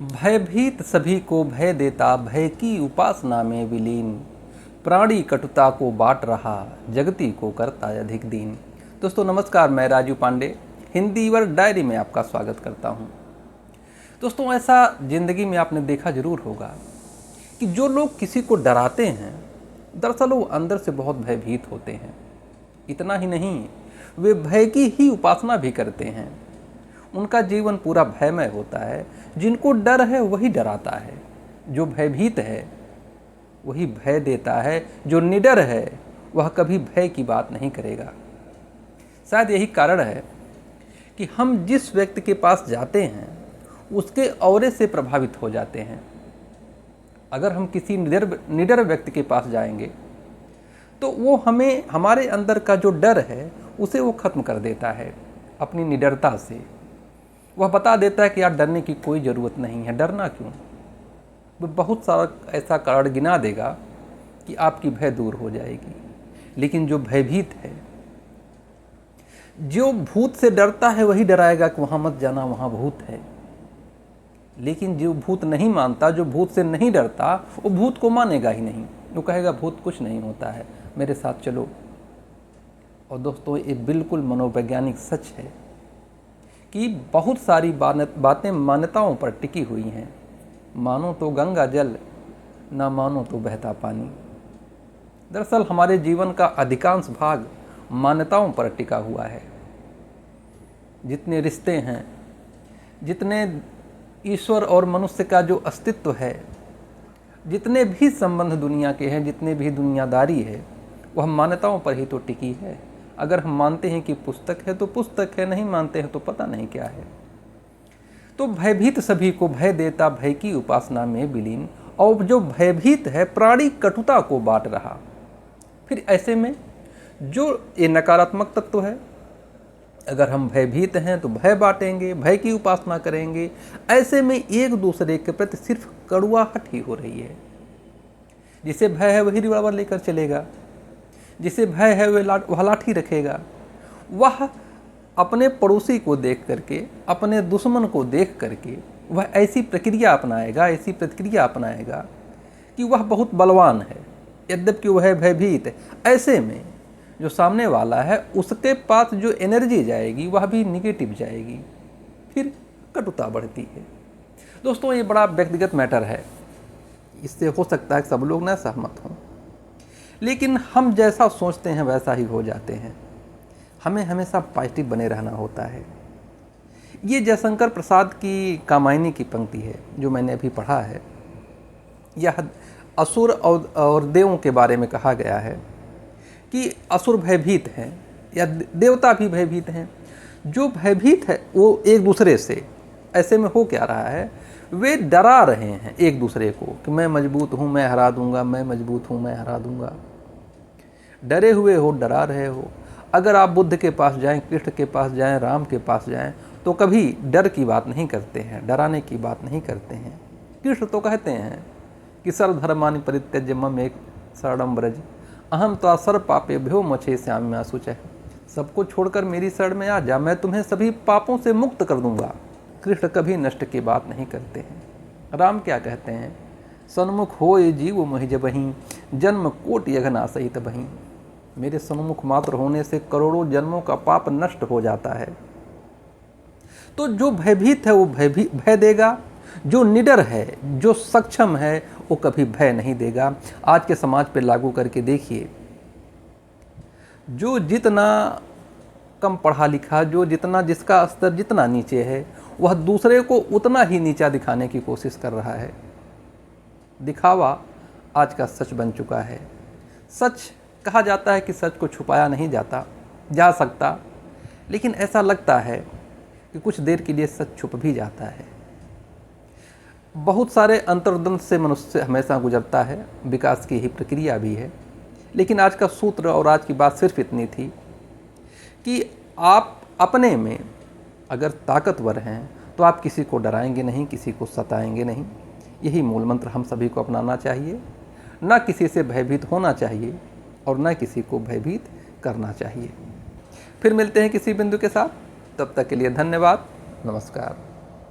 भयभीत सभी को भय देता, भय की उपासना में विलीन। प्राणी कटुता को बांट रहा, जगती को करता अधिक दीन। दोस्तों नमस्कार, मैं राजू पांडे हिंदी वर्ड डायरी में आपका स्वागत करता हूं। दोस्तों ऐसा ज़िंदगी में आपने देखा जरूर होगा कि जो लोग किसी को डराते हैं दरअसल वो अंदर से बहुत भयभीत होते हैं। इतना ही नहीं, वे भय की ही उपासना भी करते हैं। उनका जीवन पूरा भयमय होता है। जिनको डर है वही डराता है, जो भयभीत है वही भय देता है, जो निडर है वह कभी भय की बात नहीं करेगा। शायद यही कारण है कि हम जिस व्यक्ति के पास जाते हैं उसके औरे से प्रभावित हो जाते हैं। अगर हम किसी निडर व्यक्ति के पास जाएंगे तो वो हमें हमारे अंदर का जो डर है उसे वो खत्म कर देता है अपनी निडरता से। वह बता देता है कि यार डरने की कोई ज़रूरत नहीं है, डरना क्यों। वह बहुत सारा ऐसा कारण गिना देगा कि आपकी भय दूर हो जाएगी। लेकिन जो भयभीत है, जो भूत से डरता है वही डराएगा कि वहाँ मत जाना, वहाँ भूत है। लेकिन जो भूत नहीं मानता, जो भूत से नहीं डरता, वो भूत को मानेगा ही नहीं। वो कहेगा भूत कुछ नहीं होता है, मेरे साथ चलो। और दोस्तों ये बिल्कुल मनोवैज्ञानिक सच है कि बहुत सारी बातें मान्यताओं पर टिकी हुई हैं। मानो तो गंगा जल, ना मानो तो बहता पानी। दरअसल हमारे जीवन का अधिकांश भाग मान्यताओं पर टिका हुआ है। जितने रिश्ते हैं, जितने ईश्वर और मनुष्य का जो अस्तित्व है, जितने भी संबंध दुनिया के हैं, जितने भी दुनियादारी है, वह मान्यताओं पर ही तो टिकी है। अगर हम मानते हैं कि पुस्तक है तो पुस्तक है, नहीं मानते हैं तो पता नहीं क्या है। तो भयभीत सभी को भय देता, भय की उपासना में विलीन। और जो भयभीत है प्राणी कटुता को बांट रहा। फिर ऐसे में जो ये नकारात्मक तत्व है, अगर हम भयभीत हैं तो भय बांटेंगे, भय की उपासना करेंगे। ऐसे में एक दूसरे के प्रति सिर्फ कड़ुआहट ही हो रही है। जिसे भय है वही रिवॉल्वर लेकर चलेगा, जिसे भय है वह लाठी रखेगा। वह अपने पड़ोसी को देख करके, अपने दुश्मन को देख करके वह ऐसी प्रक्रिया अपनाएगा, ऐसी प्रतिक्रिया अपनाएगा कि वह बहुत बलवान है, यद्यपि वह भयभीत है। ऐसे में जो सामने वाला है उसके पास जो एनर्जी जाएगी वह भी निगेटिव जाएगी, फिर कटुता बढ़ती है। दोस्तों ये बड़ा व्यक्तिगत मैटर है, इससे हो सकता है कि सब लोग ना सहमत हों, लेकिन हम जैसा सोचते हैं वैसा ही हो जाते हैं। हमें हमेशा पॉजिटिव बने रहना होता है। ये जयशंकर प्रसाद की कामायनी की पंक्ति है जो मैंने अभी पढ़ा है। यह असुर और देवों के बारे में कहा गया है कि असुर भयभीत हैं या देवता भी भयभीत हैं। जो भयभीत है वो एक दूसरे से, ऐसे में हो क्या रहा है, वे डरा रहे हैं एक दूसरे को कि मैं मजबूत हूँ, मैं हरा दूंगा, मैं मजबूत हूँ, मैं हरा दूंगा। डरे हुए हो, डरा रहे हो। अगर आप बुद्ध के पास जाएं, कृष्ण के पास जाएं, राम के पास जाएं तो कभी डर की बात नहीं करते हैं, डराने की बात नहीं करते हैं। कृष्ण तो कहते हैं कि सर्वधर्मानि परित्यज्य मम एक शरणं व्रज, अहम त्वा सर्व पापेभ्यो मोक्षयिष्यामि मा शुचः। सबको छोड़कर मेरी शरण में आ जा, मैं तुम्हें सभी पापों से मुक्त कर दूंगा। कृष्ण कभी नष्ट की बात नहीं करते हैं। राम क्या कहते हैं, सन्मुख हो ये जीव मोहि जबहीं, जन्म कोटि यघना सहित बहीं। मेरे सन्मुख मात्र होने से करोड़ों जन्मों का पाप नष्ट हो जाता है। तो जो भयभीत है वो भय देगा, जो निडर है, जो सक्षम है, वो कभी भय नहीं देगा। आज के समाज पे लागू करके देखिए, जो जितना कम पढ़ा लिखा, जो जिसका स्तर जितना नीचे है, वह दूसरे को उतना ही नीचा दिखाने की कोशिश कर रहा है। दिखावा आज का सच बन चुका है। सच कहा जाता है कि सच को छुपाया नहीं जा सकता, लेकिन ऐसा लगता है कि कुछ देर के लिए सच छुप भी जाता है। बहुत सारे अंतर्द्वंद से मनुष्य हमेशा गुजरता है, विकास की ही प्रक्रिया भी है। लेकिन आज का सूत्र और आज की बात सिर्फ इतनी थी कि आप अपने में अगर ताकतवर हैं तो आप किसी को डराएंगे नहीं, किसी को सताएंगे नहीं। यही मूल मंत्र हम सभी को अपनाना चाहिए। ना किसी से भयभीत होना चाहिए और ना किसी को भयभीत करना चाहिए। फिर मिलते हैं किसी बिंदु के साथ, तब तक के लिए धन्यवाद, नमस्कार।